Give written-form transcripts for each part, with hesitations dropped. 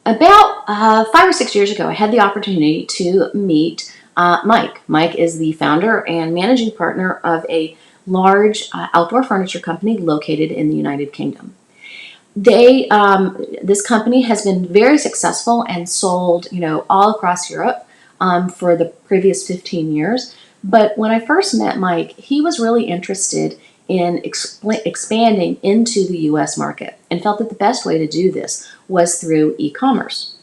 About 5 or 6 years ago, I had the opportunity to meet Mike. Mike is the founder and managing partner of a large outdoor furniture company located in the United Kingdom. This company has been very successful and sold, all across Europe for the previous 15 years. But when I first met Mike, he was really interested in expanding into the U.S. market and felt that the best way to do this was through e-commerce.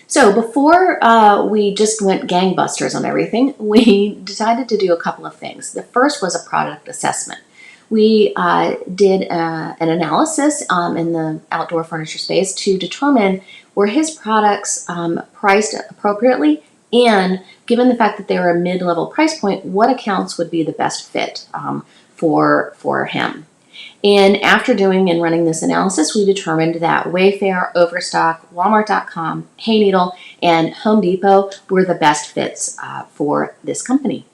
So before we just went gangbusters on everything, we decided to do a couple of things. The first was a product assessment. We did an analysis in the outdoor furniture space to determine were his products priced appropriately, and given the fact that they were a mid-level price point, what accounts would be the best fit for him. And after doing and running this analysis, we determined that Wayfair, Overstock, Walmart.com, Hayneedle, and Home Depot were the best fits for this company.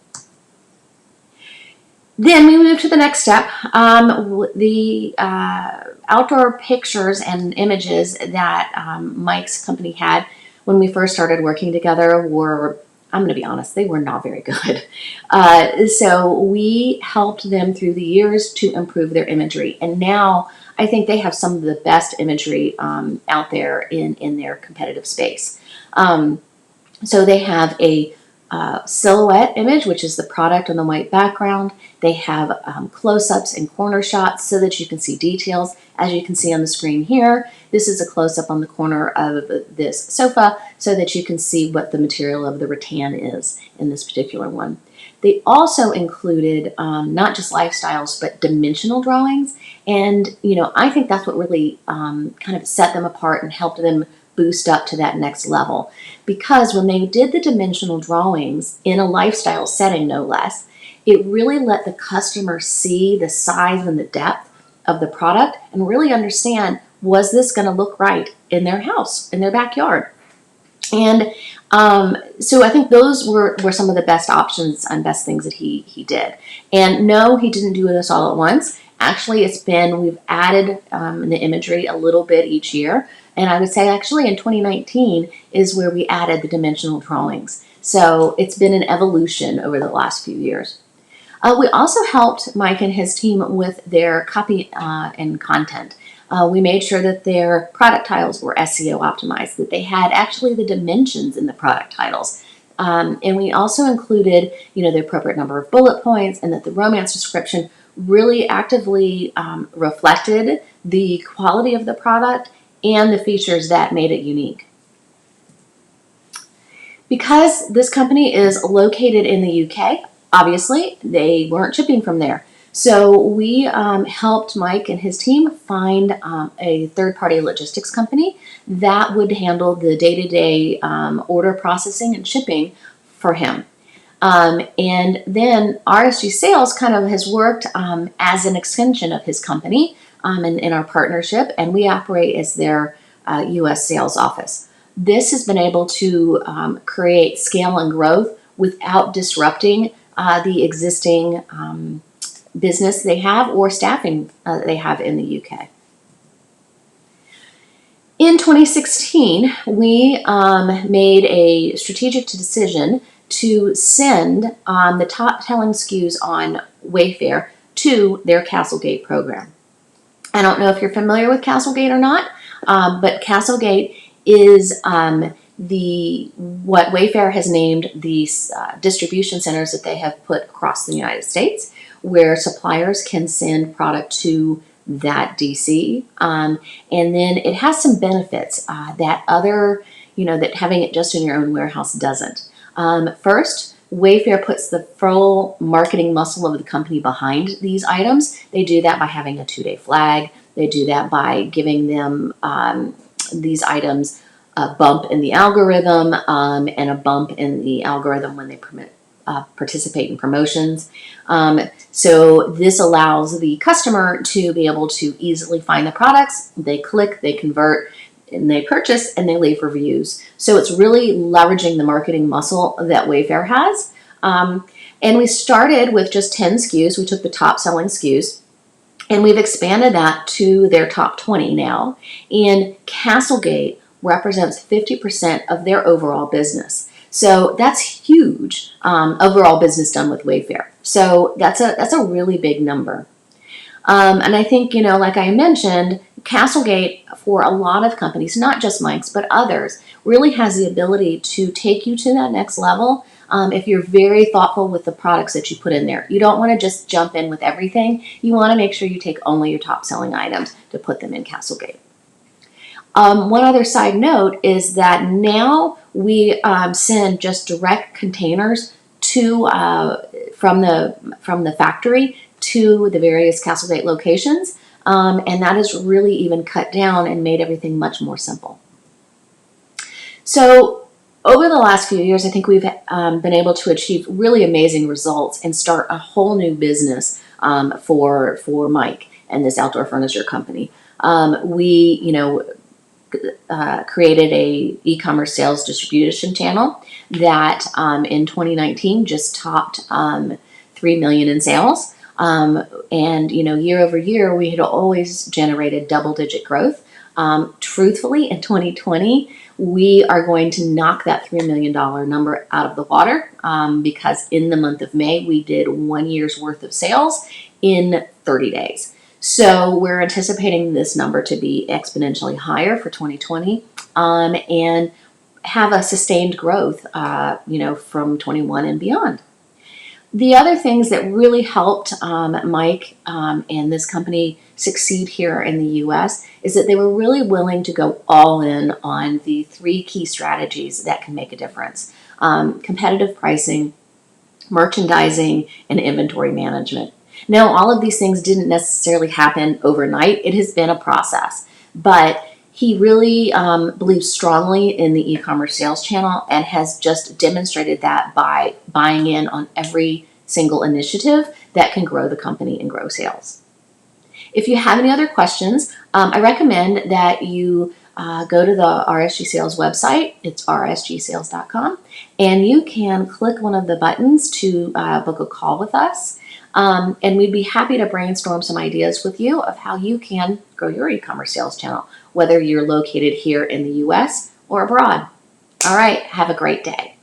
Then we moved to the next step. The outdoor pictures and images that Mike's company had when we first started working together were, I'm going to be honest, they were not very good. So we helped them through the years to improve their imagery. And now I think they have some of the best imagery out there in their competitive space. So they have a silhouette image, which is the product on the white background. They have close-ups and corner shots so that you can see details. As you can see on the screen here, this is a close-up on the corner of this sofa so that you can see what the material of the rattan is in this particular one. They also included not just lifestyles, but dimensional drawings. And, I think that's what really kind of set them apart and helped them boost up to that next level. Because when they did the dimensional drawings in a lifestyle setting, no less, it really let the customer see the size and the depth of the product and really understand, was this going to look right in their house, in their backyard? And so I think those were some of the best options and best things that he did. And no, he didn't do this all at once. Actually, we've added the imagery a little bit each year. And I would say actually in 2019 is where we added the dimensional drawings. So it's been an evolution over the last few years. We also helped Mike and his team with their copy and content. We made sure that their product titles were SEO optimized, that they had actually the dimensions in the product titles. And we also included, the appropriate number of bullet points, and that the romance description really actively reflected the quality of the product and the features that made it unique. Because this company is located in the UK, obviously they weren't shipping from there. So we helped Mike and his team find a third-party logistics company that would handle the day-to-day order processing and shipping for him. And then RSG Sales kind of has worked as an extension of his company in our partnership, and we operate as their U.S. sales office. This has been able to create scale and growth without disrupting the existing business they have or staffing they have in the UK. In 2016, we made a strategic decision to send the top selling SKUs on Wayfair to their CastleGate program. I don't know if you're familiar with CastleGate or not, but CastleGate is what Wayfair has named these distribution centers that they have put across the United States, where suppliers can send product to that DC. And then it has some benefits that that having it just in your own warehouse doesn't. First, Wayfair puts the full marketing muscle of the company behind these items. They do that by having a 2-day flag. They do that by giving them these items a bump in the algorithm and a bump in the algorithm when they participate in promotions. So this allows the customer to be able to easily find the products. They click, they convert, and they purchase, and they leave reviews. So it's really leveraging the marketing muscle that Wayfair has. And we started with just 10 SKUs. We took the top selling SKUs. And we've expanded that to their top 20 now. And CastleGate represents 50% of their overall business. So that's huge, overall business done with Wayfair. So that's a really big number. And I think, like I mentioned, CastleGate, for a lot of companies, not just Mike's, but others, really has the ability to take you to that next level if you're very thoughtful with the products that you put in there. You don't want to just jump in with everything. You want to make sure you take only your top selling items to put them in CastleGate. One other side note is that now we send just direct containers to from the factory to the various CastleGate locations, and that has really even cut down and made everything much more simple. So over the last few years, I think we've been able to achieve really amazing results and start a whole new business for Mike and this outdoor furniture company. We, created a e-commerce sales distribution channel that in 2019 just topped 3 million in sales. And year over year, we had always generated double-digit growth. Truthfully, in 2020, we are going to knock that $3 million number out of the water because in the month of May, we did 1 year's worth of sales in 30 days. So we're anticipating this number to be exponentially higher for 2020 and have a sustained growth, from 21 and beyond. The other things that really helped Mike and this company succeed here in the U.S. is that they were really willing to go all in on the 3 key strategies that can make a difference: competitive pricing, merchandising, and inventory management. Now, all of these things didn't necessarily happen overnight. It has been a process, but he really believes strongly in the e-commerce sales channel and has just demonstrated that by buying in on every single initiative that can grow the company and grow sales. If you have any other questions, I recommend that you go to the RSG Sales website. It's rsgsales.com, and you can click one of the buttons to book a call with us. And we'd be happy to brainstorm some ideas with you of how you can grow your e-commerce sales channel, whether you're located here in the U.S. or abroad. All right, have a great day.